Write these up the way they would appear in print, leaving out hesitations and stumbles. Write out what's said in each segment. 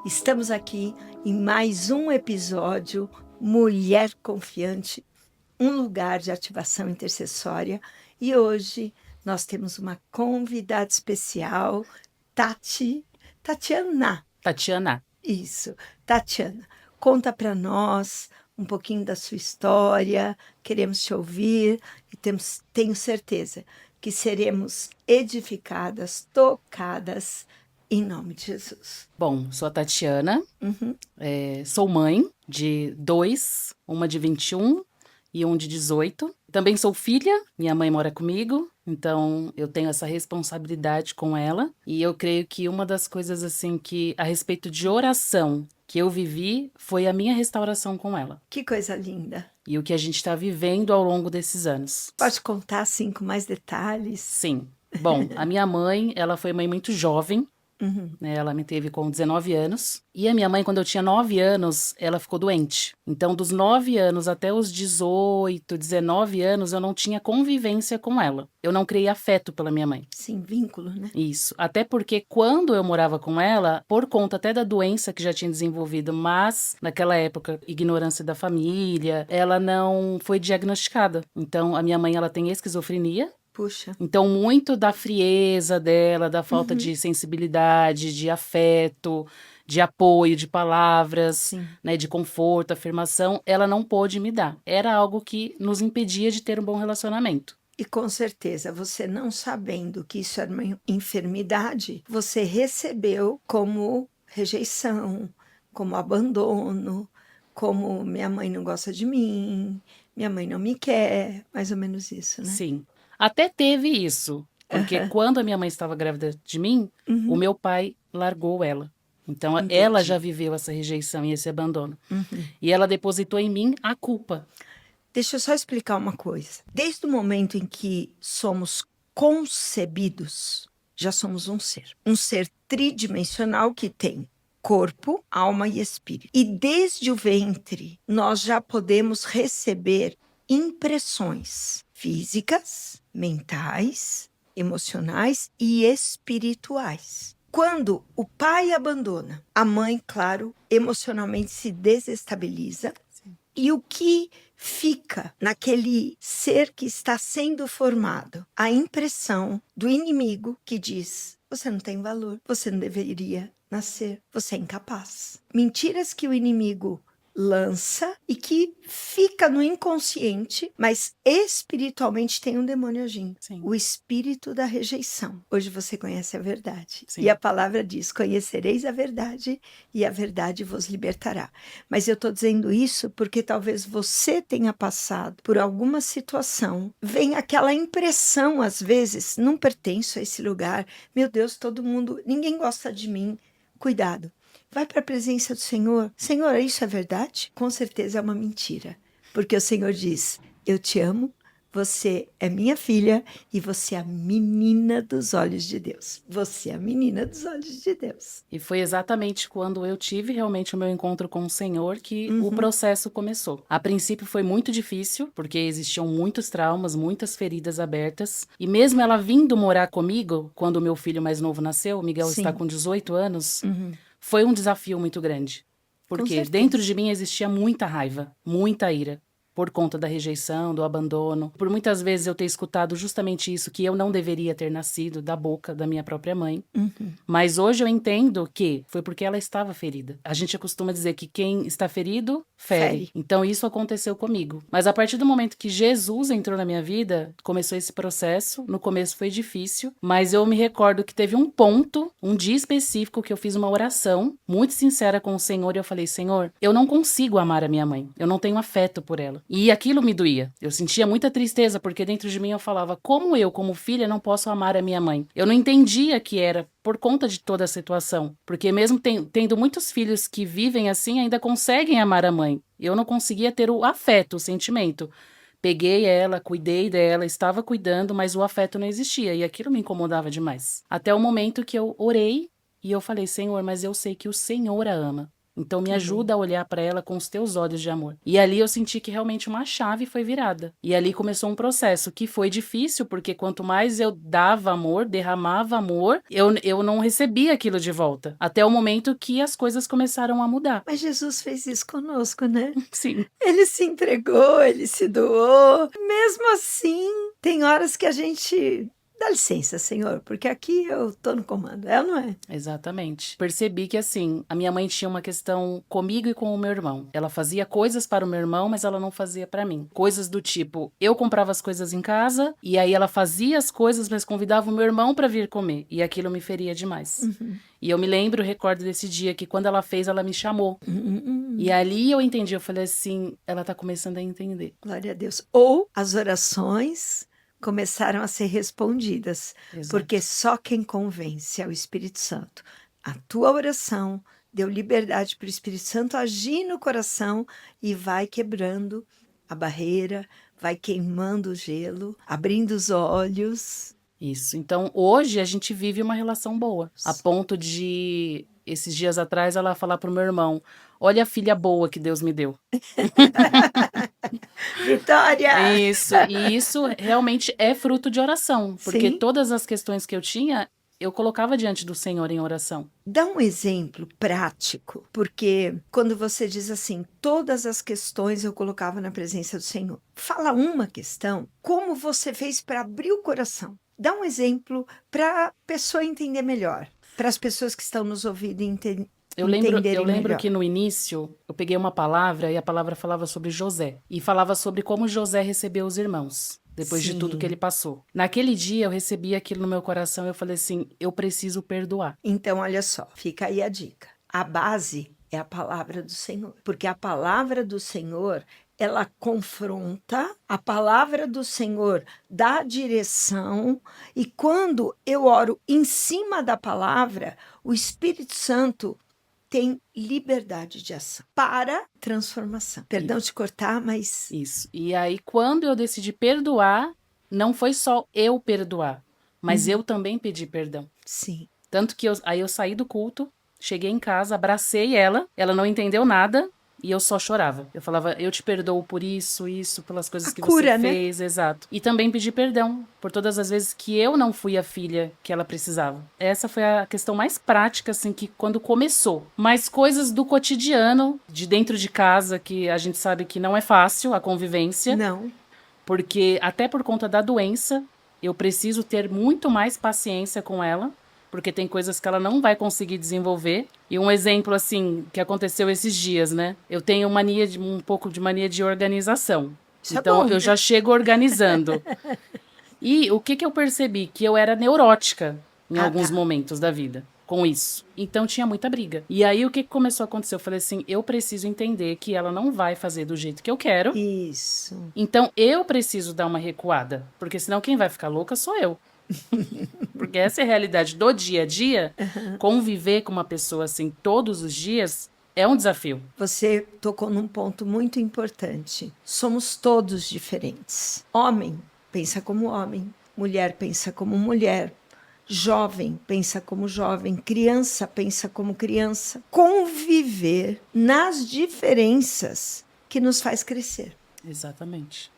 Estamos aqui em mais um episódio Mulher Confiante, um lugar de ativação intercessória. E hoje nós temos uma convidada especial, Tatiana. Tatiana. Isso, Tatiana. Conta para nós um pouquinho da sua história, queremos te ouvir e tenho certeza que seremos edificadas, tocadas, em nome de Jesus. Bom, sou a Tatiana, sou mãe de 2, uma de 21 e um de 18. Também sou filha, minha mãe mora comigo, então eu tenho essa responsabilidade com ela. E eu creio que uma das coisas assim que a respeito de oração que eu vivi foi a minha restauração com ela. Que coisa linda. E o que a gente está vivendo ao longo desses anos. Pode contar assim com mais detalhes? Sim. Bom, a minha mãe, ela foi mãe muito jovem. Ela me teve com 19 anos. E a minha mãe, quando eu tinha 9 anos, ela ficou doente. Então, dos 9 anos até os 18, 19 anos, eu não tinha convivência com ela. Eu não criei afeto pela minha mãe. Sim, vínculo, né? Isso. Até porque quando eu morava com ela, por conta até da doença que já tinha desenvolvido, mas naquela época, ignorância da família, ela não foi diagnosticada. Então, a minha mãe, ela tem esquizofrenia. Puxa. Então, muito da frieza dela, da falta de sensibilidade, de afeto, de apoio, de palavras, né, de conforto, afirmação, ela não pôde me dar. Era algo que nos impedia de ter um bom relacionamento. E com certeza, você não sabendo que isso era uma enfermidade, você recebeu como rejeição, como abandono, como minha mãe não gosta de mim, minha mãe não me quer, mais ou menos isso, né? Sim. Até teve isso, porque quando a minha mãe estava grávida de mim, o meu pai largou ela. Então, ela já viveu essa rejeição e esse abandono. E ela depositou em mim a culpa. Deixa eu só explicar uma coisa. Desde o momento em que somos concebidos, já somos um ser tridimensional que tem corpo, alma e espírito. E desde o ventre, nós já podemos receber impressões físicas, mentais, emocionais e espirituais. Quando o pai abandona, a mãe, claro, emocionalmente se desestabiliza. E o que fica naquele ser que está sendo formado? A impressão do inimigo que diz: você não tem valor, você não deveria nascer, você é incapaz. Mentiras que o inimigo lança e que fica no inconsciente, mas espiritualmente tem um demônio agindo. Sim. O espírito da rejeição. Hoje você conhece a verdade. Sim. E a palavra diz: conhecereis a verdade e a verdade vos libertará. Mas eu estou dizendo isso porque talvez você tenha passado por alguma situação, vem aquela impressão às vezes: não pertenço a esse lugar, meu Deus, todo mundo, ninguém gosta de mim. Cuidado. Vai para a presença do Senhor. Senhor, isso é verdade? Com certeza é uma mentira. Porque o Senhor diz: eu te amo, você é minha filha e você é a menina dos olhos de Deus. Você é a menina dos olhos de Deus. E foi exatamente quando eu tive realmente o meu encontro com o Senhor que o processo começou. A princípio foi muito difícil, porque existiam muitos traumas, muitas feridas abertas. E mesmo ela vindo morar comigo, quando o meu filho mais novo nasceu, o Miguel está com 18 anos, foi um desafio muito grande. Porque dentro de mim existia muita raiva, muita ira. Por conta da rejeição, do abandono. Por muitas vezes eu ter escutado justamente isso, que eu não deveria ter nascido da boca da minha própria mãe. Mas hoje eu entendo que foi porque ela estava ferida. A gente costuma dizer que quem está ferido, fere. Então isso aconteceu comigo. Mas a partir do momento que Jesus entrou na minha vida, começou esse processo. No começo foi difícil, mas eu me recordo que teve um ponto, um dia específico, que eu fiz uma oração muito sincera com o Senhor e eu falei: Senhor, eu não consigo amar a minha mãe. Eu não tenho afeto por ela. E aquilo me doía. Eu sentia muita tristeza, porque dentro de mim eu falava: como eu, como filha, não posso amar a minha mãe? Eu não entendia que era por conta de toda a situação. Porque mesmo tendo muitos filhos que vivem assim, ainda conseguem amar a mãe. Eu não conseguia ter o afeto, o sentimento. Peguei ela, cuidei dela, estava cuidando, mas o afeto não existia. E aquilo me incomodava demais. Até o momento que eu orei e eu falei: Senhor, mas eu sei que o Senhor a ama. Então me Que bom. ajuda a olhar para ela com os teus olhos de amor. E ali eu senti que realmente uma chave foi virada. E ali começou um processo que foi difícil, porque quanto mais eu dava amor, derramava amor, eu não recebia aquilo de volta. Até o momento que as coisas começaram a mudar. Mas Jesus fez isso conosco, né? Sim, Ele se entregou, ele se doou. Mesmo assim, tem horas que a gente dá licença, Senhor, porque aqui eu tô no comando, é ou não é? exatamente. Percebi que assim, a minha mãe tinha uma questão comigo e com o meu irmão. Ela fazia coisas para o meu irmão, mas ela não fazia para mim. Coisas do tipo, eu comprava as coisas em casa e aí ela fazia as coisas, mas convidava o meu irmão para vir comer, e aquilo me feria demais. E eu me lembro, recordo desse dia que quando ela fez, ela me chamou. E ali eu entendi, eu falei assim, ela tá começando a entender. Glória a Deus. Ou as orações começaram a ser respondidas, Exato. porque só quem convence é o Espírito Santo. A tua oração deu liberdade para o Espírito Santo agir no coração e vai quebrando a barreira, vai queimando o gelo, abrindo os olhos. Isso. Então, hoje a gente vive uma relação boa. A ponto de, esses dias atrás, ela falar pro meu irmão: olha a filha boa que Deus me deu. Vitória! Isso. E isso realmente é fruto de oração. Porque Sim. todas as questões que eu tinha, eu colocava diante do Senhor em oração. Dá um exemplo prático, porque quando você diz assim, todas as questões eu colocava na presença do Senhor. Fala uma questão, como você fez para abrir o coração? Dá um exemplo para a pessoa entender melhor, para as pessoas que estão nos ouvindo Eu entenderem lembro melhor. que no início eu peguei uma palavra e a palavra falava sobre José. E falava sobre como José recebeu os irmãos, depois de tudo que ele passou. Naquele dia eu recebi aquilo no meu coração e eu falei assim, eu preciso perdoar. Então, olha só, fica aí a dica. A base é a palavra do Senhor, porque a palavra do Senhor, ela confronta, a palavra do Senhor dá direção, e quando eu oro em cima da palavra, o Espírito Santo tem liberdade de ação para transformação. Perdão te cortar, mas Isso. E aí, quando eu decidi perdoar, não foi só eu perdoar, mas eu também pedi perdão. sim. Tanto que aí eu saí do culto, cheguei em casa, abracei ela não entendeu nada e eu só chorava. Eu falava, eu te perdoo por isso, pelas coisas que Cura, você né? fez, exato. E também pedi perdão por todas as vezes que eu não fui a filha que ela precisava. Essa foi a questão mais prática, assim, que quando começou. Mas coisas do cotidiano, de dentro de casa, que a gente sabe que não é fácil a convivência, Não. porque até por conta da doença, eu preciso ter muito mais paciência com ela, porque tem coisas que ela não vai conseguir desenvolver. E um exemplo, assim, que aconteceu esses dias, né? Eu tenho um pouco de mania de organização. Isso é Então, bom, eu né? já chego organizando. E o que eu percebi? Que eu era neurótica em alguns tá. momentos da vida com isso. Então tinha muita briga. E aí o que começou a acontecer? Eu falei assim, eu preciso entender que ela não vai fazer do jeito que eu quero. Isso. Então eu preciso dar uma recuada, porque senão quem vai ficar louca sou eu. Porque essa é a realidade do dia a dia. Conviver com uma pessoa assim todos os dias é um desafio. Você tocou num ponto muito importante. Somos todos diferentes. Homem pensa como homem, mulher pensa como mulher, jovem pensa como jovem, criança pensa como criança. Conviver nas diferenças que nos faz crescer. Exatamente.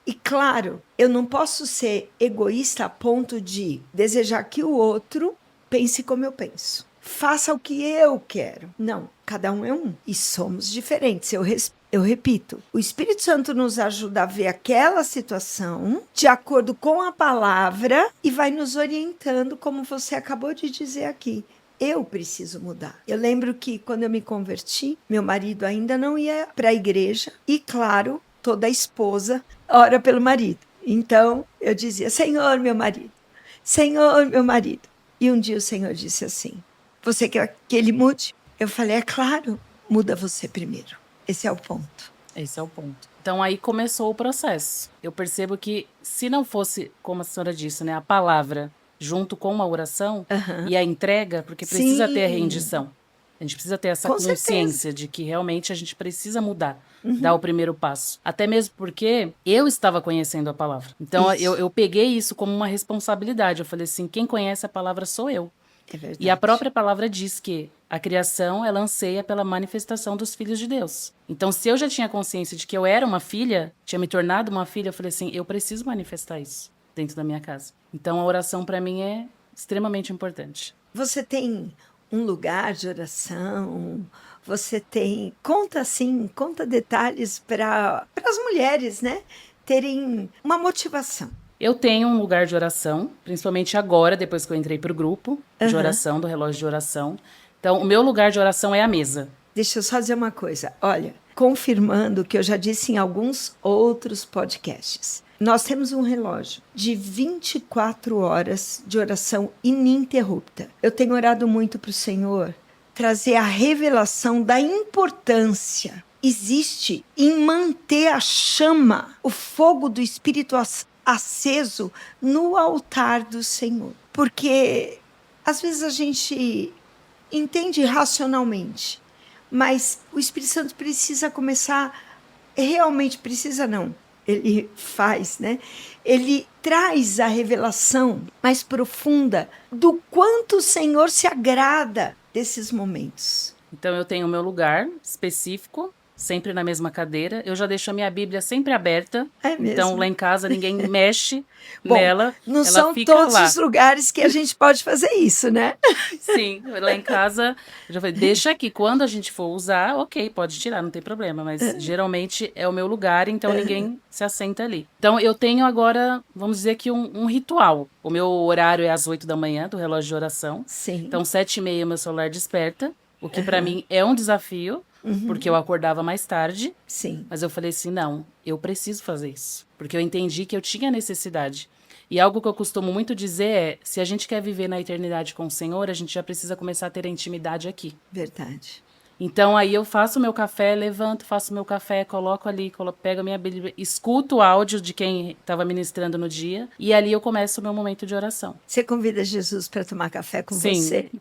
E claro, eu não posso ser egoísta a ponto de desejar que o outro pense como eu penso. Faça o que eu quero. Não, cada um é um. E somos diferentes. Eu repito, o Espírito Santo nos ajuda a ver aquela situação de acordo com a palavra e vai nos orientando, como você acabou de dizer aqui. Eu preciso mudar. Eu lembro que quando eu me converti, meu marido ainda não ia para a igreja e, claro, toda esposa ora pelo marido. Então, eu dizia, Senhor, meu marido. Senhor, meu marido. E um dia o Senhor disse assim, você quer que ele mude? Eu falei, é claro, muda você primeiro. Esse é o ponto. Esse é o ponto. Então aí começou o processo. Eu percebo que se não fosse, como a senhora disse, né, a palavra junto com a oração e a entrega, porque precisa ter a rendição. A gente precisa ter essa Com consciência certeza. de que realmente a gente precisa mudar, dar o primeiro passo. Até mesmo porque eu estava conhecendo a palavra. Então eu peguei isso como uma responsabilidade. Eu falei assim, quem conhece a palavra sou eu. É verdade. E a própria palavra diz que A criação, ela anseia pela manifestação dos filhos de Deus. Então, se eu já tinha consciência de que eu era uma filha, tinha me tornado uma filha, eu falei assim, eu preciso manifestar isso dentro da minha casa. Então, a oração para mim é extremamente importante. Você tem um lugar de oração? Você tem... Conta detalhes para as mulheres, né? Terem uma motivação. Eu tenho um lugar de oração, principalmente agora, depois que eu entrei para o grupo de oração, do relógio de oração. Então, o meu lugar de oração é a mesa. Deixa eu só dizer uma coisa. Olha, confirmando o que eu já disse em alguns outros podcasts. Nós temos um relógio de 24 horas de oração ininterrupta. Eu tenho orado muito para o Senhor trazer a revelação da importância existe em manter a chama, o fogo do Espírito aceso no altar do Senhor. Porque às vezes a gente entende racionalmente, mas o Espírito Santo precisa começar, realmente precisa não, ele faz, né? Ele traz a revelação mais profunda do quanto o Senhor se agrada desses momentos. Então, eu tenho o meu lugar específico, sempre na mesma cadeira. Eu já deixo a minha Bíblia sempre aberta. É mesmo? Então, lá em casa, ninguém mexe Bom, nela. não ela são fica todos lá. os lugares que a gente pode fazer isso, né? Sim, lá em casa, eu já falei, deixa aqui. Quando a gente for usar, ok, pode tirar, não tem problema. Mas geralmente é o meu lugar, então ninguém se assenta ali. Então, eu tenho agora, vamos dizer que um ritual. O meu horário é às 8 da manhã, do relógio de oração. Sim. Então, 7h30, meu celular desperta. O que para mim é um desafio, porque eu acordava mais tarde. Sim. Mas eu falei assim, não, eu preciso fazer isso. Porque eu entendi que eu tinha necessidade. E algo que eu costumo muito dizer é, se a gente quer viver na eternidade com o Senhor, a gente já precisa começar a ter a intimidade aqui. Verdade. Então, aí eu faço meu café, levanto, faço meu café, coloco ali, pego a minha Bíblia, escuto o áudio de quem estava ministrando no dia, e ali eu começo o meu momento de oração. Você convida Jesus para tomar café com Sim. você?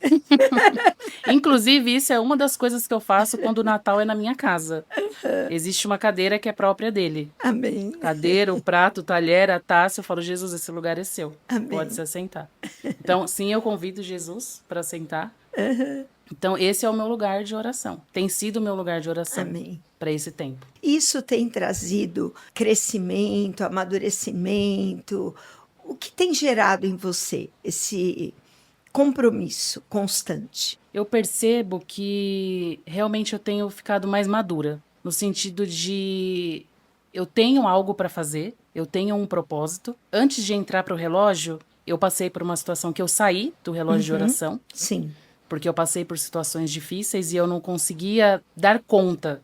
Inclusive, isso é uma das coisas que eu faço quando o Natal é na minha casa. Existe uma cadeira que é própria dele. Amém. Cadeira, o prato, o talher, a taça. Eu falo, Jesus, esse lugar é seu. Amém. Pode se assentar. Então, sim, eu convido Jesus para sentar. Então, esse é o meu lugar de oração. Tem sido o meu lugar de oração para esse tempo. Isso tem trazido crescimento, amadurecimento. O que tem gerado em você esse compromisso constante? Eu percebo que realmente eu tenho ficado mais madura. No sentido de eu tenho algo para fazer, eu tenho um propósito. Antes de entrar para o relógio, eu passei por uma situação que eu saí do relógio de oração. Sim. Porque eu passei por situações difíceis e eu não conseguia dar conta.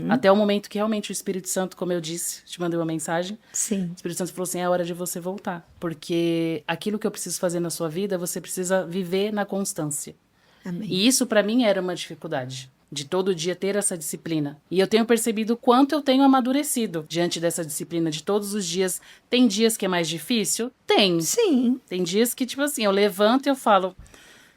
Até o momento que realmente o Espírito Santo, como eu disse, te mandei uma mensagem. Sim. O Espírito Santo falou assim, é hora de você voltar. Porque aquilo que eu preciso fazer na sua vida, você precisa viver na constância. Amém. E isso para mim era uma dificuldade. De todo dia ter essa disciplina. E eu tenho percebido o quanto eu tenho amadurecido diante dessa disciplina de todos os dias. Tem dias que é mais difícil? Tem. Sim. Tem dias que, tipo assim, eu levanto e eu falo...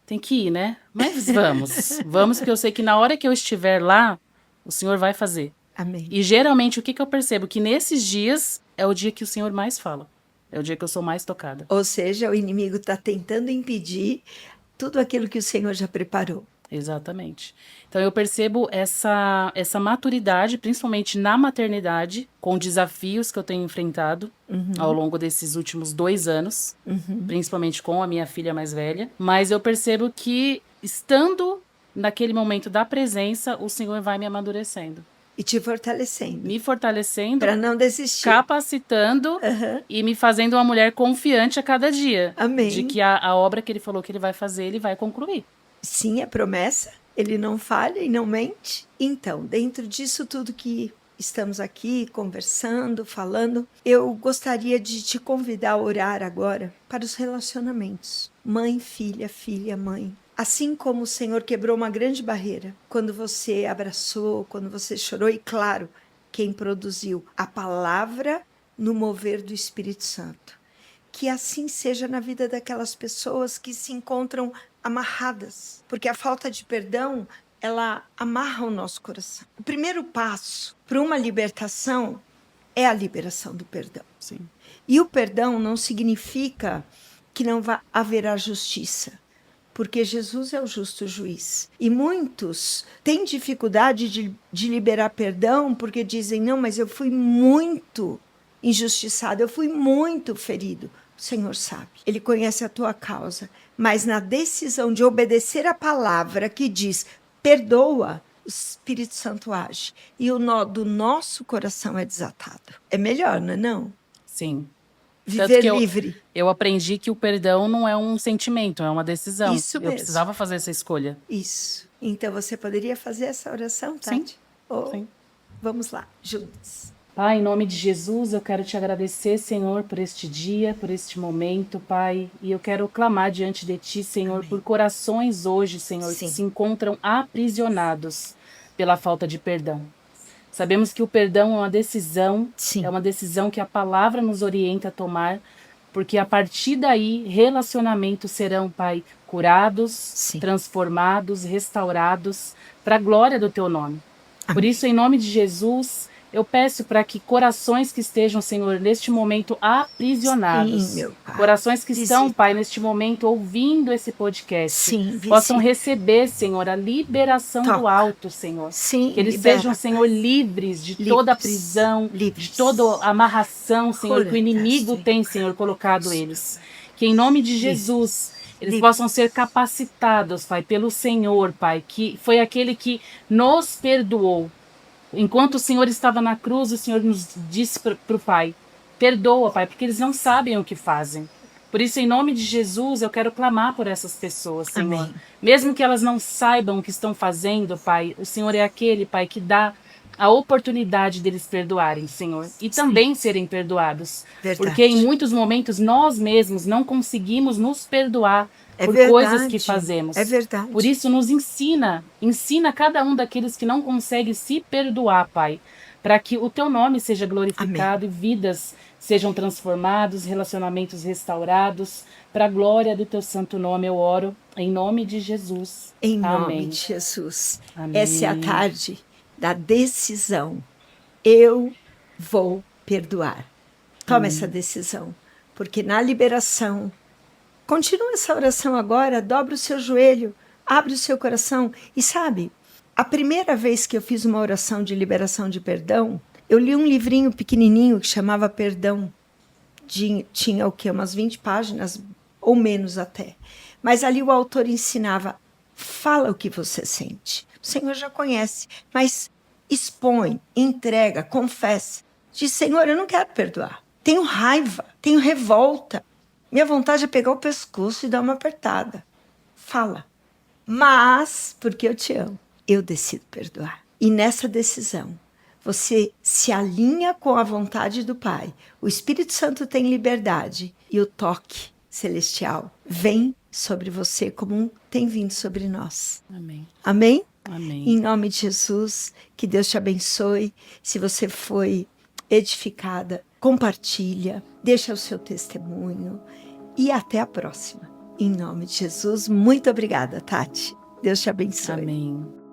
Tem que ir, né? Mas vamos. Vamos, porque eu sei que na hora que eu estiver lá, o Senhor vai fazer. Amém. E geralmente, o que eu percebo? Que nesses dias é o dia que o Senhor mais fala. É o dia que eu sou mais tocada. Ou seja, o inimigo está tentando impedir tudo aquilo que o Senhor já preparou. Exatamente. Então, eu percebo essa maturidade, principalmente na maternidade, com desafios que eu tenho enfrentado ao longo desses últimos 2 anos, principalmente com a minha filha mais velha. Mas eu percebo que, estando naquele momento da presença, o Senhor vai me amadurecendo. E te fortalecendo. Me fortalecendo, para não desistir. Capacitando e me fazendo uma mulher confiante a cada dia. Amém. De que a obra que Ele falou que Ele vai fazer, Ele vai concluir. Sim, é promessa. Ele não falha e não mente. Então, dentro disso tudo que estamos aqui conversando, falando, eu gostaria de te convidar a orar agora para os relacionamentos. Mãe, filha, filha, mãe. Assim como o Senhor quebrou uma grande barreira quando você abraçou, quando você chorou, e claro, quem produziu a palavra no mover do Espírito Santo. Que assim seja na vida daquelas pessoas que se encontram amarradas, porque a falta de perdão, ela amarra o nosso coração. O primeiro passo para uma libertação é a liberação do perdão. Sim. E o perdão não significa que não vai haverá justiça. porque Jesus é o justo juiz. E muitos têm dificuldade de liberar perdão porque dizem, não, mas eu fui muito injustiçado, eu fui muito ferido. O Senhor sabe, Ele conhece a tua causa, mas na decisão de obedecer a palavra que diz, perdoa, o Espírito Santo age. E o nó do nosso coração é desatado. É melhor, não é não? Sim. Viver livre. Eu aprendi que o perdão não é um sentimento, é uma decisão. Isso mesmo. Eu precisava fazer essa escolha. Isso. Então você poderia fazer essa oração, Tati? Sim. Oh, Sim. vamos lá, juntos. Pai, em nome de Jesus, eu quero te agradecer, Senhor, por este dia, por este momento, Pai. E eu quero clamar diante de Ti, Senhor, Amém. por corações hoje, Senhor, Sim. que se encontram aprisionados pela falta de perdão. Sabemos que o perdão é uma decisão, Sim. é uma decisão que a palavra nos orienta a tomar, porque a partir daí, relacionamentos serão, Pai, curados, Sim. transformados, restaurados, para a glória do Teu nome. Amém. Por isso, em nome de Jesus, eu peço para que corações que estejam, Senhor, neste momento aprisionados, Sim, meu Pai. corações que estão, Visita. Pai, neste momento ouvindo esse podcast, Sim, possam visita. receber, Senhor, a liberação do Toca. alto, Senhor. Sim, Que eles libera, sejam, Senhor, livres de toda a prisão, livres. de toda a amarração, Senhor, que o Cura, inimigo Senhor. tem, Senhor, colocado eles. Que em nome de Jesus, eles Livres. possam ser capacitados, Pai, pelo Senhor, Pai, que foi aquele que nos perdoou. Enquanto o Senhor estava na cruz, o Senhor nos disse para o Pai, perdoa, Pai, porque eles não sabem o que fazem. Por isso, em nome de Jesus, eu quero clamar por essas pessoas, Senhor. Amém. Mesmo que elas não saibam o que estão fazendo, Pai, o Senhor é aquele, Pai, que dá a oportunidade deles perdoarem, Senhor. E também serem perdoados. Verdade. Porque em muitos momentos nós mesmos não conseguimos nos perdoar por verdade. coisas que fazemos. É verdade. Por isso nos ensina cada um daqueles que não consegue se perdoar, Pai, para que o Teu nome seja glorificado. Amém. E vidas sejam transformadas, relacionamentos restaurados, para a glória do Teu santo nome eu oro, em nome de Jesus. Em Amém. nome de Jesus. Amém. Essa é a tarde da decisão. Eu vou perdoar. Toma essa decisão, porque na liberação, continua essa oração agora, dobra o seu joelho, abre o seu coração. E sabe, a primeira vez que eu fiz uma oração de liberação de perdão, eu li um livrinho pequenininho que chamava Perdão. Tinha o quê? Umas 20 páginas, ou menos até. Mas ali o autor ensinava, fala o que você sente. O Senhor já conhece, mas expõe, entrega, confessa. Diz, Senhor, eu não quero perdoar. Tenho raiva, tenho revolta. Minha vontade é pegar o pescoço e dar uma apertada. Fala. Mas, porque eu te amo, eu decido perdoar. E nessa decisão, você se alinha com a vontade do Pai. O Espírito Santo tem liberdade. E o toque celestial vem sobre você como tem vindo sobre nós. Amém. Amém? Amém. Em nome de Jesus, que Deus te abençoe. Se você foi edificada, compartilha, deixa o seu testemunho e até a próxima. Em nome de Jesus, muito obrigada, Tati. Deus te abençoe. Amém.